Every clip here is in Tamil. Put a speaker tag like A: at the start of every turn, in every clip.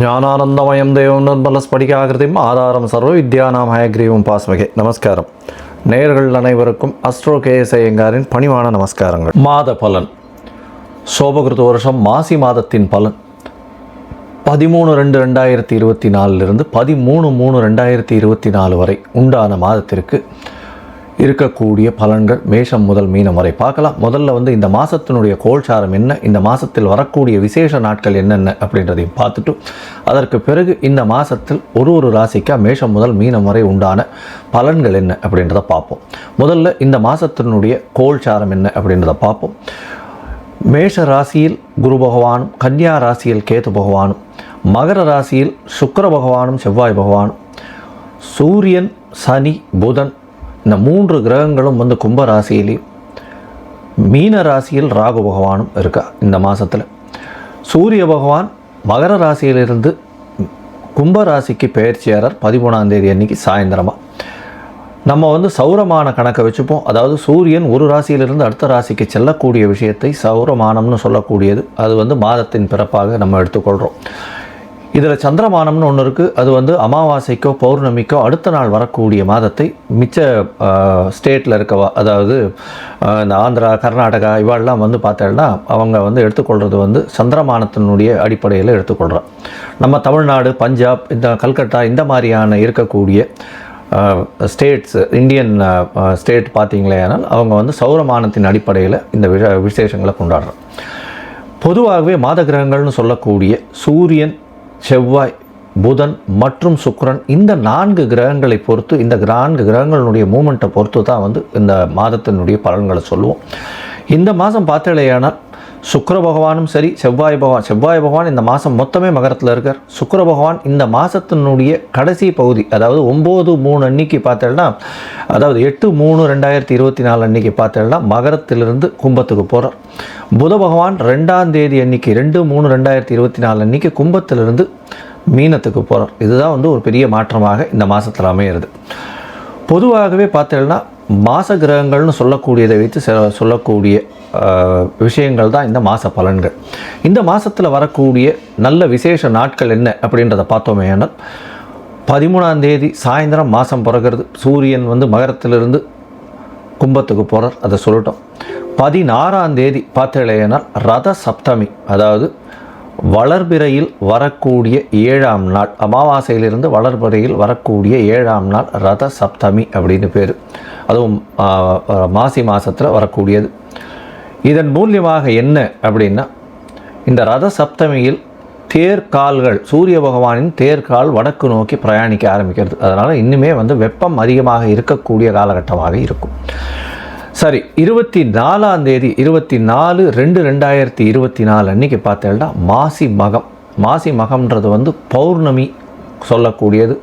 A: ஞானானந்தமயம் தேவம் நர்மலஸ்படிகாகிருதியும் ஆதாரம் சர்வ வித்யானாம் ஹயக்ரீவம் பாஸ்மகே. நமஸ்காரம். நேயர்கள் அனைவருக்கும் அஸ்ட்ரோ கேஎஸ் ஐயங்காரின் பணிவான நமஸ்காரங்கள். மாத பலன். சோபகிருத வருஷம் மாசி மாதத்தின் பலன் 13/2/2024 13/3/2024 வரை உண்டான மாதத்திற்கு இருக்கக்கூடிய பலன்கள் மேஷம் முதல் மீனம் வரை பார்க்கலாம். முதல்ல இந்த மாதத்தினுடைய கோல்சாரம் என்ன, இந்த மாதத்தில் வரக்கூடிய விசேஷ நாட்கள் என்னென்ன அப்படின்றதையும் பார்த்துட்டு அதற்கு பிறகு இந்த மாதத்தில் ஒரு ராசிக்காக மேஷம் முதல் மீனம் வரை உண்டான பலன்கள் என்ன அப்படின்றத பார்ப்போம். முதல்ல இந்த மாதத்தினுடைய கோல்சாரம் என்ன அப்படின்றத பார்ப்போம். மேஷ ராசியில் குரு பகவானும், கன்னியா ராசியில் கேது பகவானும், மகர ராசியில் சுக்கிர பகவானும் செவ்வாய் பகவானும், சூரியன் சனி புதன் இந்த 3 கிரகங்களும் கும்ப ராசியிலையும், மீன ராசியில் ராகு பகவானும் இருக்கா. இந்த மாதத்தில் சூரிய பகவான் மகர ராசியிலிருந்து கும்ப ராசிக்கு பெயர்ச்சியாளர் 13ஆம் தேதி அன்றைக்கி சாயந்தரமாக. நம்ம சௌரமான கணக்கை வச்சுப்போம். அதாவது சூரியன் ஒரு ராசியிலிருந்து அடுத்த ராசிக்கு செல்லக்கூடிய விஷயத்தை சௌரமானம்னு சொல்லக்கூடியது. அது மாதத்தின் பிறப்பாக நம்ம எடுத்துக்கொள்கிறோம். இதில் சந்திரமானம்னு ஒன்று இருக்குது. அது அமாவாசைக்கோ பௌர்ணமிக்கோ அடுத்த நாள் வரக்கூடிய மாதத்தை மிச்ச ஸ்டேட்டில் இருக்கவா, அதாவது இந்த ஆந்திரா கர்நாடகா இவாளெலாம் பார்த்தோம்னா அவங்க எடுத்துக்கொள்கிறது சந்திரமானத்தினுடைய அடிப்படையில் எடுத்துக்கொள்கிறோம். நம்ம தமிழ்நாடு, பஞ்சாப், இந்த கல்கட்டா இந்த மாதிரியான இருக்கக்கூடிய ஸ்டேட்ஸ், இந்தியன் ஸ்டேட் பார்த்திங்களேனால் அவங்க சௌரமானத்தின் அடிப்படையில் இந்த விசேஷங்களை கொண்டாடுறோம். பொதுவாகவே மாத கிரகங்கள்னு சொல்லக்கூடிய சூரியன், செவ்வாய், புதன் மற்றும் சுக்கிரன் இந்த 4 கிரகங்களை பொறுத்து, இந்த 4 கிரகங்களுடைய மூமெண்ட்டை பொறுத்து தான் இந்த மாதத்தினுடைய பலன்களை சொல்லுவோம். இந்த மாதம் பார்த்தலையானால் சுக்கிர பகவானும் சரி, செவ்வாய் பகவான் இந்த மாதம் மொத்தமே மகரத்தில் இருக்கார். சுக்கிர பகவான் இந்த மாதத்தினுடைய கடைசி பகுதி, அதாவது 9/3 அன்னைக்கு பார்த்தேன்னா, அதாவது 8/3/2024 அன்னைக்கு பார்த்தேன்னா மகரத்திலிருந்து கும்பத்துக்கு போகிறார். புத பகவான் 2ஆம் தேதி அன்னைக்கு 2/3/2024 அன்னைக்கு கும்பத்திலிருந்து மீனத்துக்கு போகிறார். இதுதான் ஒரு பெரிய மாற்றமாக இந்த மாதத்தில் அமையிறது. பொதுவாகவே பார்த்தேன்னா மாத கிரகங்கள்னு சொல்லக்கூடியதை வைத்து சொல்லக்கூடிய விஷயங்கள் தான் இந்த மாத பலன்கள். இந்த மாதத்தில் வரக்கூடிய நல்ல விசேஷ நாட்கள் என்ன அப்படின்றத பார்த்தோமே. ஆனால் 13ஆம் தேதி சாயந்தரம் மாதம் பிறகுறது. சூரியன் மகரத்திலிருந்து கும்பத்துக்கு போகிறார், அதை சொல்லட்டும். 16ஆம் தேதி பார்த்தேனால் ரத சப்தமி, அதாவது வளர்பிறையில் வரக்கூடிய 7ஆம் நாள், அமாவாசையிலிருந்து வளர்பிறையில் வரக்கூடிய 7ஆம் நாள் ரத சப்தமி அப்படின்னு பேர். அதுவும் மாசி மாதத்தில் வரக்கூடியது. இதன் மூலியமாக என்ன அப்படின்னா, இந்த ரத சப்தமியில் தேர்கால்கள், சூரிய பகவானின் தேர்கால் வடக்கு நோக்கி பிரயாணிக்க ஆரம்பிக்கிறது. அதனால் இன்னுமே வெப்பம் அதிகமாக இருக்கக்கூடிய காலகட்டமாக இருக்கும். சரி, 24ஆம் தேதி 24/2/2024 அன்றைக்கி பார்த்தேன்னா மாசி மகம். மாசி மகம்ன்றது பௌர்ணமி சொல்லக்கூடியது.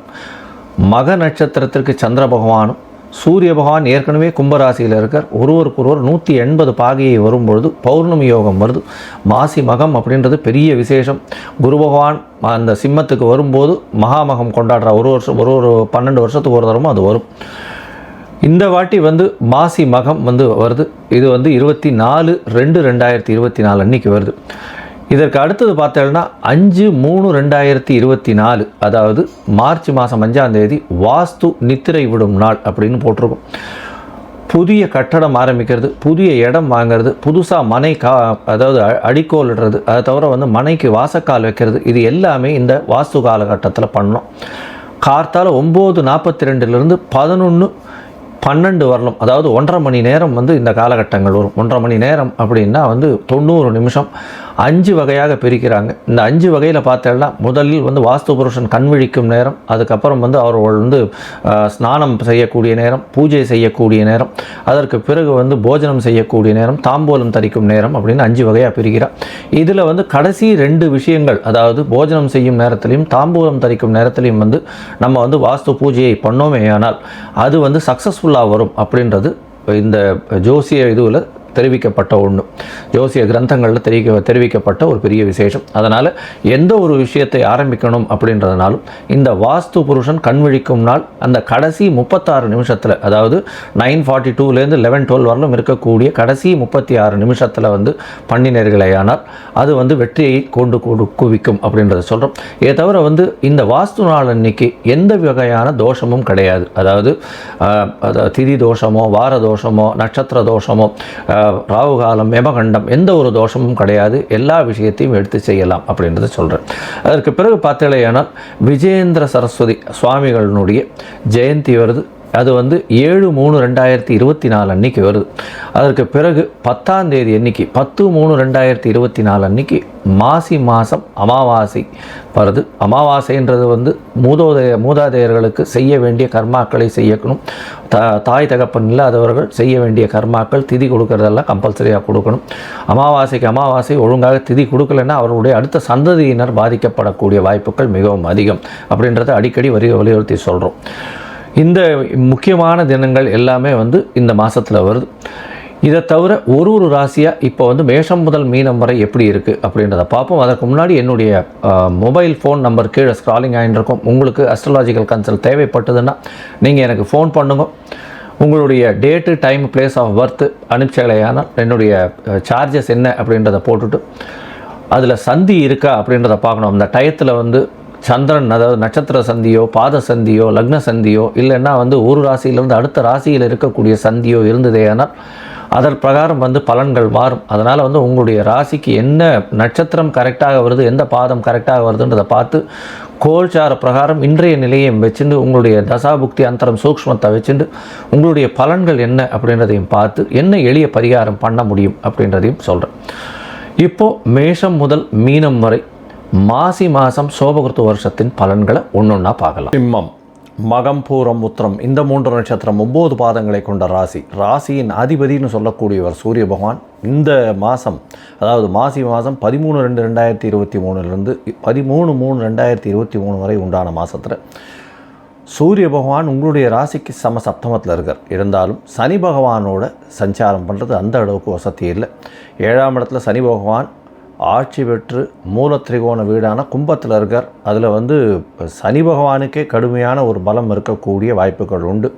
A: மக நட்சத்திரத்திற்கு சந்திர பகவானும் சூரிய பகவான் ஏற்கனவே கும்பராசியில் இருக்கார். ஒருவருக்கொருவர் 180 பாகையை வரும்பொழுது பௌர்ணமி யோகம் வருது. மாசி மகம் அப்படின்றது பெரிய விசேஷம். குரு பகவான் அந்த சிம்மத்துக்கு வரும்போது மகாமகம் கொண்டாடுற ஒரு 12 வருஷத்துக்கு ஒரு தரமும் அது வரும். இந்த வாட்டி மாசி மகம் வருது. இது 24/2/2024 அன்றைக்கி வருது. இதற்கு அடுத்தது பார்த்தோம்னா 5/3/2024, அதாவது மார்ச் மாதம் 5ஆம் தேதி வாஸ்து நித்திரை விடும் நாள் அப்படின்னு போட்டிருக்கும். புதிய கட்டடம் ஆரம்பிக்கிறது, புதிய இடம் வாங்கிறது, புதுசாக மனை அதாவது அடிக்கோல் இடுறது, அதை தவிர மனைக்கு வாசக்கால் வைக்கிறது, இது எல்லாமே இந்த வாஸ்து காலகட்டத்தில் பண்ணோம். கார்த்தால் 9:42 11:12 வரலாம், அதாவது 1.5 மணி நேரம் இந்த காலகட்டங்கள் வரும். 1.5 மணி நேரம் அப்படின்னா 90 நிமிஷம் 5 வகையாக பிரிக்கிறாங்க. இந்த 5 வகையில் பார்த்தோம்னா முதலில் வாஸ்து புருஷன் கண் விழிக்கும் நேரம், அதுக்கப்புறம் அவர்கள் ஸ்நானம் செய்யக்கூடிய நேரம், பூஜை செய்யக்கூடிய நேரம், அதற்கு பிறகு போஜனம் செய்யக்கூடிய நேரம், தாம்பூலம் தரிக்கும் நேரம் அப்படின்னு 5 வகையாக பிரிக்கிறார். இதில் கடைசி 2 விஷயங்கள், அதாவது போஜனம் செய்யும் நேரத்திலையும் தாம்பூலம் தரிக்கும் நேரத்திலையும் நம்ம வாஸ்து பூஜையை பண்ணோமே ஆனால் அது சக்ஸஸ்ஃபுல்லாக வரும் அப்படின்றது இந்த ஜோசிய இதுவில் தெரிவிக்கப்பட்ட ஒன்று, ஜோசிய கிரந்தங்களில் தெரிவிக்கப்பட்ட ஒரு பெரிய விசேஷம். அதனால் எந்த ஒரு விஷயத்தை ஆரம்பிக்கணும் அப்படின்றதுனாலும் இந்த வாஸ்து புருஷன் கண்விழிக்கும் நாள் அந்த கடைசி 36 நிமிஷத்தில், அதாவது 9:42 11:12 வரலும் இருக்கக்கூடிய கடைசி 36 நிமிஷத்தில் பண்ணினர்களேயானால் அது வெற்றியை கொண்டு குவிக்கும் அப்படின்றத சொல்கிறோம். இதை தவிர இந்த வாஸ்து நாள் அன்னைக்கு எந்த வகையான தோஷமும் கிடையாது. அதாவது திதி தோஷமோ, வார தோஷமோ, நட்சத்திர தோஷமோ, ராகுகாலம், யமகண்டம், எந்த ஒரு தோஷமும் கிடையாது. எல்லா விஷயத்தையும் எடுத்து செய்யலாம் அப்படின்றத சொல்கிறேன். அதற்கு பிறகு பார்த்தீங்கன்னா விஜயேந்திர சரஸ்வதி சுவாமிகளினுடைய ஜெயந்தி வருது. அது 7/3/2024 அன்னைக்கு வருது. அதற்கு பிறகு 10ஆம் தேதி அன்னைக்கு 10/3/2024 அன்னைக்கு மாசி மாதம் அமாவாசை வருது. அமாவாசைன்றது மூதாதையர்களுக்கு செய்ய வேண்டிய கர்மாக்களை செய்யணும். தாய் தகப்பன் இல்லாதவர்கள் செய்ய வேண்டிய கர்மாக்கள், திதி கொடுக்கறதெல்லாம் கம்பல்சரியாக கொடுக்கணும். அமாவாசை ஒழுங்காக திதி கொடுக்கலைன்னா அவர்களுடைய அடுத்த சந்ததியினர் பாதிக்கப்படக்கூடிய வாய்ப்புகள் மிகவும் அதிகம் அப்படின்றத அடிக்கடி வலியுறுத்தி சொல்கிறோம். இந்த முக்கியமான தினங்கள் எல்லாமே இந்த மாதத்தில் வருது. இதை தவிர ஒரு ராசியாக இப்போ மேஷம் முதல் மீனம் வரை எப்படி இருக்குது அப்படின்றத பார்ப்போம். அதற்கு முன்னாடி என்னுடைய மொபைல் ஃபோன் நம்பர் கீழே ஸ்க்ராலிங் ஆகிட்டுருக்கும். உங்களுக்கு அஸ்ட்ராலாஜிக்கல் கன்சல்ட் தேவைப்பட்டதுன்னா நீங்கள் எனக்கு ஃபோன் பண்ணுங்க. உங்களுடைய date, time, place of birth அனுப்பிச்சலையானால் என்னுடைய சார்ஜஸ் என்ன அப்படின்றத போட்டுட்டு அதில் சந்தி இருக்கா அப்படின்றத பார்க்கணும். அந்த டயத்தில் சந்திரன், அதாவது நட்சத்திர சந்தியோ, பாத சந்தியோ, லக்ன சந்தியோ, இல்லைன்னா ஒரு ராசியிலிருந்து அடுத்த ராசியில் இருக்கக்கூடிய சந்தியோ இருந்ததேயானால் அதன் பிரகாரம் பலன்கள் மாறும். அதனால் உங்களுடைய ராசிக்கு என்ன நட்சத்திரம் கரெக்டாக வருது, எந்த பாதம் கரெக்டாக வருதுன்றதை பார்த்து கோல்சார பிரகாரம் இன்றைய நிலையை வச்சுட்டு உங்களுடைய தசாபுக்தி அந்தரம் சூக்ஷ்மத்தை வச்சுட்டு உங்களுடைய பலன்கள் என்ன அப்படின்றதையும் பார்த்து என்ன எளிய பரிகாரம் பண்ண முடியும் அப்படின்றதையும் சொல்கிறேன். இப்போது மேஷம் முதல் மீனம் வரை மாசி மாதம் சோபகிருத்து வருஷத்தின் பலன்களை ஒன்றொன்னா பார்க்கலாம். சிம்மம், மகம், பூரம், உத்திரம் இந்த 3 நட்சத்திரம் 9 பாதங்களை கொண்ட ராசியின் அதிபதினு சொல்லக்கூடியவர் சூரிய பகவான். இந்த மாதம், அதாவது மாசி மாதம் 13/2/2023 13/3/2023 வரை உண்டான மாதத்தில் சூரிய பகவான் உங்களுடைய ராசிக்கு சப்தமத்தில் இருக்கார். இருந்தாலும் சனி பகவானோட சஞ்சாரம் பண்ணுறது அந்த அளவுக்கு வசதி இல்லை. 7ஆம் இடத்துல சனி பகவான் ஆட்சி பெற்று மூலத்திரிகோண வீடான கும்பத்தில் இருக்கார். அதில் சனி பகவானுக்கே கடுமையான ஒரு பலம் இருக்கக்கூடிய வாய்ப்புகள் உண்டு.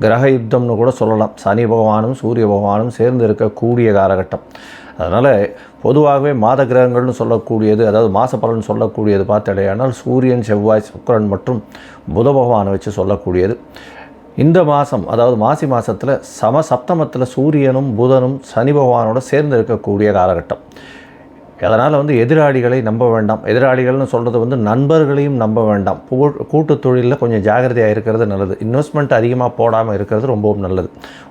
A: கிரக யுத்தம்னு கூட சொல்லலாம். சனி பகவானும் சூரிய பகவானும் சேர்ந்து இருக்கக்கூடிய காலகட்டம். அதனால் பொதுவாகவே மாத கிரகங்கள்னு சொல்லக்கூடியது, அதாவது மாத பலன் சொல்லக்கூடியது பார்த்தாலேயானால் சூரியன், செவ்வாய், சுக்கிரன் மற்றும் புத பகவானை வச்சு சொல்லக்கூடியது. இந்த மாதம், அதாவது மாசி மாதத்தில் சப்தமத்தில் சூரியனும் புதனும் சனி பகவானோட சேர்ந்து இருக்கக்கூடிய காலகட்டம். அதனால் எதிராளிகளை நம்ப வேண்டாம். எதிராளிகள்னு சொல்கிறது நண்பர்களையும் நம்ப வேண்டாம். கூட்டு தொழிலில் கொஞ்சம் ஜாகிரதையாக இருக்கிறது நல்லது. இன்வெஸ்ட்மெண்ட் அதிகமாக போடாமல் இருக்கிறது ரொம்பவும் நல்லது.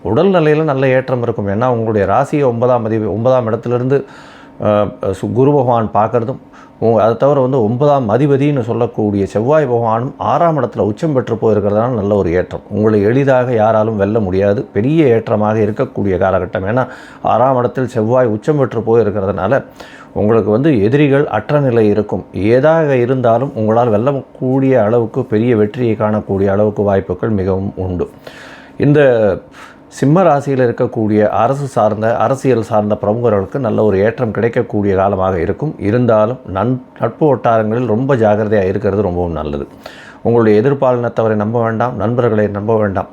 A: உடல் நிலையில் நல்ல ஏற்றம் இருக்கும். ஏன்னா உங்களுடைய ராசியை 9ஆம் இடத்துலேருந்து குரு பகவான் பார்க்குறதும், அதை தவிர 9ஆம் அதிபதினு சொல்லக்கூடிய செவ்வாய் பகவானும் 6ஆம் இடத்துல உச்சம் பெற்று போயிருக்கிறதுனால நல்ல ஒரு ஏற்றம். உங்களை எளிதாக யாராலும் வெல்ல முடியாது. பெரிய ஏற்றமாக இருக்கக்கூடிய காலகட்டம். ஏன்னா 6ஆம் இடத்தில் செவ்வாய் உச்சம் பெற்று போயிருக்கிறதுனால உங்களுக்கு எதிரிகள் அற்ற நிலை இருக்கும். ஏதாக இருந்தாலும் உங்களால் வெல்லக்கூடிய அளவுக்கு பெரிய வெற்றியை காணக்கூடிய அளவுக்கு வாய்ப்புகள் மிகவும் உண்டு. இந்த சிம்ம ராசியில் இருக்கக்கூடிய அரசியல் சார்ந்த பிரமுகர்களுக்கு நல்ல ஒரு ஏற்றம் கிடைக்கக்கூடிய காலமாக இருக்கும். இருந்தாலும் நட்பு வட்டாரங்களில் ரொம்ப ஜாகிரதையாக இருக்கிறது ரொம்பவும் நல்லது. உங்களுடைய எதிர்பாலினத்தவரை நம்ப வேண்டாம், நண்பர்களை நம்ப வேண்டாம்.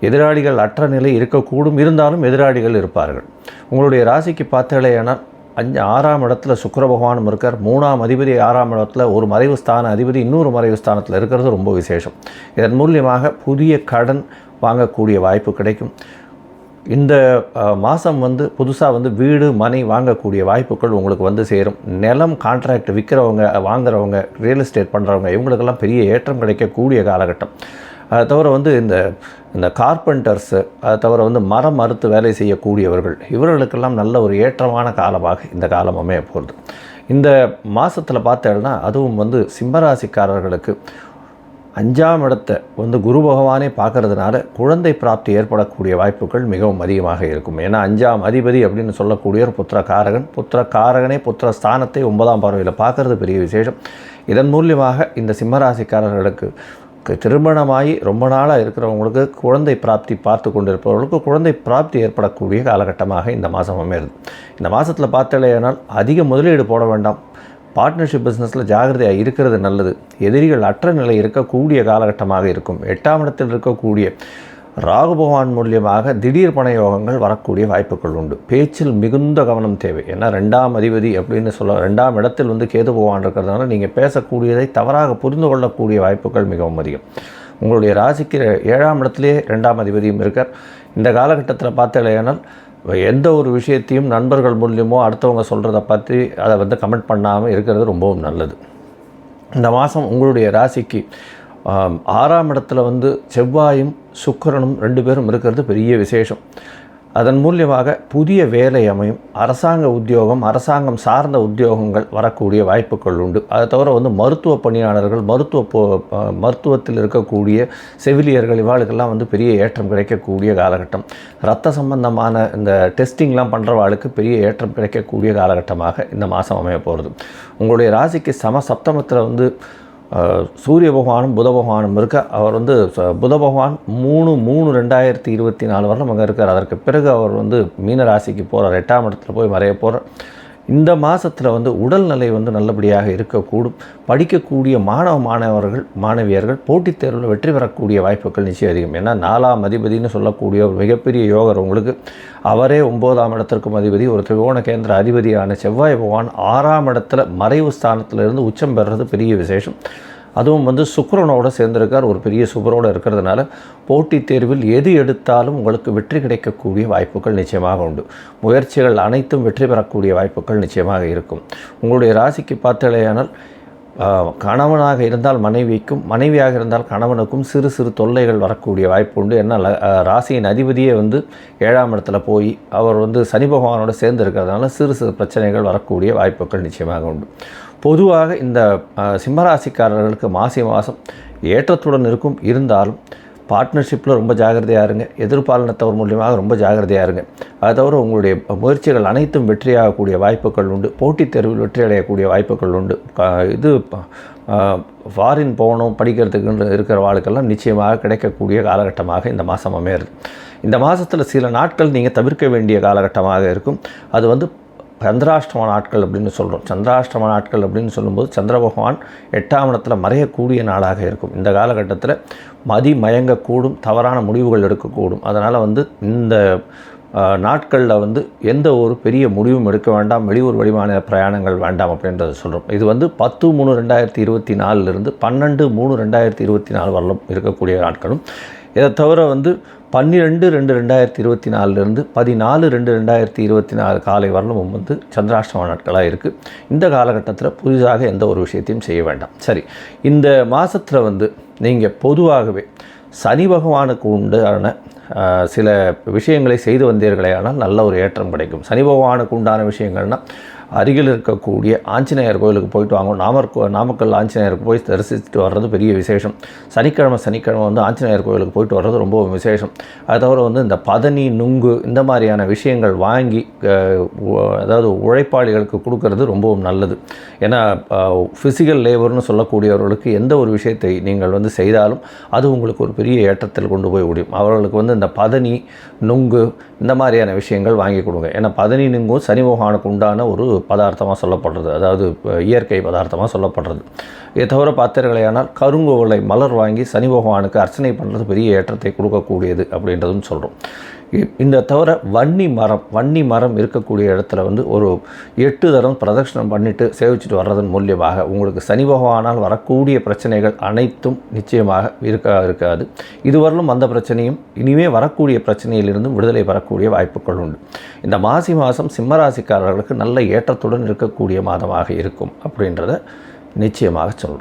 A: எதிராளிகள் அற்ற நிலை இருக்கக்கூடும். இருந்தாலும் எதிராளிகள் இருப்பார்கள். உங்களுடைய ராசிக்கு பார்த்தேனால் 6ஆம் இடத்துல சுக்கிர பகவானும் இருக்கார். 3ஆம் அதிபதி 6ஆம் இடத்துல ஒரு மறைவு ஸ்தான அதிபதி இன்னொரு மறைவு ஸ்தானத்தில் இருக்கிறது ரொம்ப விசேஷம். இதன் மூலியமாக புதிய கடன் வாங்கக்கூடிய வாய்ப்பு கிடைக்கும். இந்த மாதம் புதுசாக வீடு, மனை வாங்கக்கூடிய வாய்ப்புகள் உங்களுக்கு சேரும். நிலம் கான்ட்ராக்ட் விற்கிறவங்க, வாங்குறவங்க, ரியல் எஸ்டேட் பண்ணுறவங்க இவங்களுக்கெல்லாம் பெரிய ஏற்றம் கிடைக்கக்கூடிய காலகட்டம். அதை தவிர இந்த கார்பெண்டர்ஸு, அதை தவிர மரம் மறுத்து வேலை செய்யக்கூடியவர்கள் இவர்களுக்கெல்லாம் நல்ல ஒரு ஏற்றமான காலமாக இந்த காலம் அமைய போகிறது. இந்த மாதத்தில் பார்த்தேன்னா அதுவும் சிம்மராசிக்காரர்களுக்கு 5ஆம் இடத்தை குரு பகவானே பார்க்கறதுனால குழந்தை பிராப்தி ஏற்படக்கூடிய வாய்ப்புகள் மிகவும் அதிகமாக இருக்கும். ஏன்னா 5ஆம் அதிபதி அப்படின்னு சொல்லக்கூடிய ஒரு புத்திரகாரகனே புத்திர ஸ்தானத்தை 9ஆம் பார்வையில் பார்க்கறது பெரிய விசேஷம். இதன் மூலியமாக இந்த சிம்மராசிக்காரர்களுக்கு திருமணமாகி ரொம்ப நாளாக இருக்கிறவங்களுக்கு குழந்தை பிராப்தி பார்த்து கொண்டிருப்பவர்களுக்கு குழந்தை பிராப்தி ஏற்படக்கூடிய காலகட்டமாக இந்த மாதம் அமையிறது. இந்த மாதத்தில் பார்த்தலையானால் அதிக முதலீடு போட வேண்டாம். பார்ட்னர்ஷிப் பிஸ்னஸில் ஜாகிரதையாக இருக்கிறது நல்லது. எதிரிகள் அற்ற நிலை இருக்கக்கூடிய காலகட்டமாக இருக்கும். 8ஆம் இடத்தில் இருக்கக்கூடிய ராகு பகவான் மூலியமாக திடீர் பண யோகங்கள் வரக்கூடிய வாய்ப்புகள் உண்டு. பேச்சில் மிகுந்த கவனம் தேவை. ஏன்னா 2ஆம் அதிபதி அப்படின்னு சொல்ல 2ஆம் இடத்தில் கேது பகவான் இருக்கிறதுனால நீங்கள் பேசக்கூடியதை தவறாக புரிந்து கொள்ளக்கூடிய வாய்ப்புகள் மிகவும் அதிகம். உங்களுடைய ராசிக்கு 7ஆம் இடத்திலே 2ஆம் அதிபதியும் இருக்கார். இந்த காலகட்டத்தில் பார்த்தலையானால் எந்த ஒரு விஷயத்தையும் நண்பர்கள் மூலியமோ அடுத்தவங்க சொல்கிறத பற்றி அதை கமெண்ட் பண்ணாமல் இருக்கிறது ரொம்பவும் நல்லது. இந்த மாதம் உங்களுடைய ராசிக்கு 6ஆம் இடத்துல செவ்வாயும் சுக்கிரனும் 2 பேரும் இருக்கிறது பெரிய விசேஷம். அதன் மூலியமாக புதிய வேலை அமையும். அரசாங்க உத்தியோகம், அரசாங்கம் சார்ந்த உத்தியோகங்கள் வரக்கூடிய வாய்ப்புகள் உண்டு. அதை தவிர மருத்துவ பணியாளர்கள், மருத்துவத்தில் இருக்கக்கூடிய செவிலியர்கள் இவாளுக்கெல்லாம் பெரிய ஏற்றம் கிடைக்கக்கூடிய காலகட்டம். இரத்த சம்பந்தமான இந்த டெஸ்டிங்லாம் பண்ணுறவாளுக்கு பெரிய ஏற்றம் கிடைக்கக்கூடிய காலகட்டமாக இந்த மாதம் அமைய போகிறது. உங்களுடைய ராசிக்கு சப்தமத்தில் சூரிய பகவானும் புத பகவானும் இருக்க. அவர் புத பகவான் 3/3/2024 வரலும் அங்கே இருக்கார். அதற்கு பிறகு அவர் மீன ராசிக்கு போகிறார். 8ஆம் இடத்துல போய் மறைய போகிறார். இந்த மாதத்தில் உடல்நிலை நல்லபடியாக இருக்கக்கூடும். படிக்கக்கூடிய மாணவர்கள் மாணவியர்கள் போட்டித் தேர்வில் வெற்றி பெறக்கூடிய வாய்ப்புகள் நிச்சயம் அதிகம். ஏன்னா 4ஆம் அதிபதினு சொல்லக்கூடிய ஒரு மிகப்பெரிய யோகர் உங்களுக்கு. அவரே 9ஆம் இடத்திற்கும் அதிபதி. ஒரு திரிகோண கேந்திர அதிபதியான செவ்வாய் பகவான் 6ஆம் இடத்துல மறைவு ஸ்தானத்திலிருந்து உச்சம் பெறுறது பெரிய விசேஷம். அதுவும் சுக்கிரனோடு சேர்ந்திருக்கார். ஒரு பெரிய சுபரோடு இருக்கிறதுனால போட்டித் தேர்வில் எது எடுத்தாலும் உங்களுக்கு வெற்றி கிடைக்கக்கூடிய வாய்ப்புகள் நிச்சயமாக உண்டு. முயற்சிகள் அனைத்தும் வெற்றி பெறக்கூடிய வாய்ப்புகள் நிச்சயமாக இருக்கும். உங்களுடைய ராசிக்கு பார்த்தலையானால் கணவனாக இருந்தால் மனைவிக்கும், மனைவியாக இருந்தால் கணவனுக்கும் சிறு சிறு தொல்லைகள் வரக்கூடிய வாய்ப்பு உண்டு. ஏன்னா ராசியின் அதிபதியே 7ஆம் இடத்துல போய் அவர் சனி பகவானோடு சேர்ந்து இருக்கிறதுனால சிறு சிறு பிரச்சனைகள் வரக்கூடிய வாய்ப்புகள் நிச்சயமாக உண்டு. பொதுவாக இந்த சிம்மராசிக்காரர்களுக்கு மாதம் ஏற்றத்துடன் இருக்கும். இருந்தாலும் பார்ட்னர்ஷிப்பில் ரொம்ப ஜாகிரதையாக இருங்க. எதிர்பாலினத்தவர் மூலியமாக ரொம்ப ஜாகிரதையாக இருங்க. அதை தவிர உங்களுடைய முயற்சிகள் அனைத்தும் வெற்றியாகக்கூடிய வாய்ப்புகள் உண்டு. போட்டித் தேர்வில் வெற்றி அடையக்கூடிய வாய்ப்புகள் உண்டு. ஃபாரின் போகணும் படிக்கிறதுக்கு இருக்கிற வாழ்க்கெல்லாம் நிச்சயமாக கிடைக்கக்கூடிய காலகட்டமாக இந்த மாதம் அமையிறது. இந்த மாதத்தில் சில நாட்கள் நீங்கள் தவிர்க்க வேண்டிய காலகட்டமாக இருக்கும். அது சந்திராஷ்டம நாட்கள் அப்படின்னு சொல்கிறோம். சந்திராஷ்டம நாட்கள் அப்படின்னு சொல்லும்போது சந்திர பகவான் 8ஆம் இடத்துல மறையக்கூடிய நாளாக இருக்கும். இந்த காலகட்டத்தில் மயங்கக்கூடும், தவறான முடிவுகள் எடுக்கக்கூடும். அதனால் இந்த நாட்களில் எந்த ஒரு பெரிய முடிவும் எடுக்க வேண்டாம். வெளியூர் வெளிமாநில பிரயாணங்கள் வேண்டாம் அப்படின்றத சொல்கிறோம். இது 10/3/2024 12/3/2024 வரலும் இருக்கக்கூடிய நாட்களும். இதை தவிர 12/2/2024 14/2/2024 காலை வரலும் சந்திராஷ்டம நாட்களாக இருக்குது. இந்த காலகட்டத்தில் புதிதாக எந்த ஒரு விஷயத்தையும் செய்ய வேண்டாம். சரி, இந்த மாதத்தில் நீங்கள் பொதுவாகவே சனி பகவானுக்கு உண்டான சில விஷயங்களை செய்து வந்தீர்களே ஆனால் நல்ல ஒரு ஏற்றம் கிடைக்கும். சனி பகவானுக்கு உண்டான விஷயங்கள்னால் அருகில் இருக்கக்கூடிய ஆஞ்சநேயர் கோயிலுக்கு போயிட்டு வாங்க. நாமக்கல் ஆஞ்சநேயருக்கு போய் தரிசிச்சுட்டு வர்றது பெரிய விசேஷம். சனிக்கிழமை ஆஞ்சநேயர் கோயிலுக்கு போயிட்டு வர்றது ரொம்ப விசேஷம். அது தவிர இந்த பதனி, நுங்கு இந்த மாதிரியான விஷயங்கள் வாங்கி அதாவது உழைப்பாளிகளுக்கு கொடுக்கறது ரொம்பவும் நல்லது. ஏன்னா ஃபிசிக்கல் லேபர்னு சொல்லக்கூடியவர்களுக்கு எந்த ஒரு விஷயத்தை நீங்கள் செய்தாலும் அது உங்களுக்கு ஒரு பெரிய ஏற்றத்தில் கொண்டு போய் முடியும். அவர்களுக்கு இந்த பதனி, நுங்கு இந்த மாதிரியான விஷயங்கள் வாங்கி கொடுங்க. ஏன்னா பதனி, நுங்கும் சனி பகவானுக்கு உண்டான ஒரு பதார்த்தமாக சொல்லப்படுறது, அதாவது இயற்கை பதார்த்தமாக சொல்லப்படுறது. இதை தவிர பார்த்தீர்களேயானால் கருங்குவளை மலர் வாங்கி சனி பகவானுக்கு அர்ச்சனை பண்ணுறது பெரிய ஏற்றத்தை கொடுக்கக்கூடியது அப்படின்றதும் சொல்கிறோம். இந்த தவிர வன்னி மரம் இருக்கக்கூடிய இடத்துல ஒரு 8 தரம் பிரதட்சணம் பண்ணிவிட்டு சேவிச்சுட்டு வர்றதன் மூலியமாக உங்களுக்கு சனி பகவானால் வரக்கூடிய பிரச்சனைகள் அனைத்தும் நிச்சயமாக இருக்காது. இதுவரையிலும் அந்த பிரச்சனையும் இனிமே வரக்கூடிய பிரச்சனையிலிருந்தும் விடுதலை பெறக்கூடிய வாய்ப்புகள் உண்டு. இந்த மாதம் சிம்மராசிக்காரர்களுக்கு நல்ல ஏற்றத்துடன் இருக்கக்கூடிய மாதமாக இருக்கும் அப்படின்றத நிச்சயமாக சொல்கிறேன்.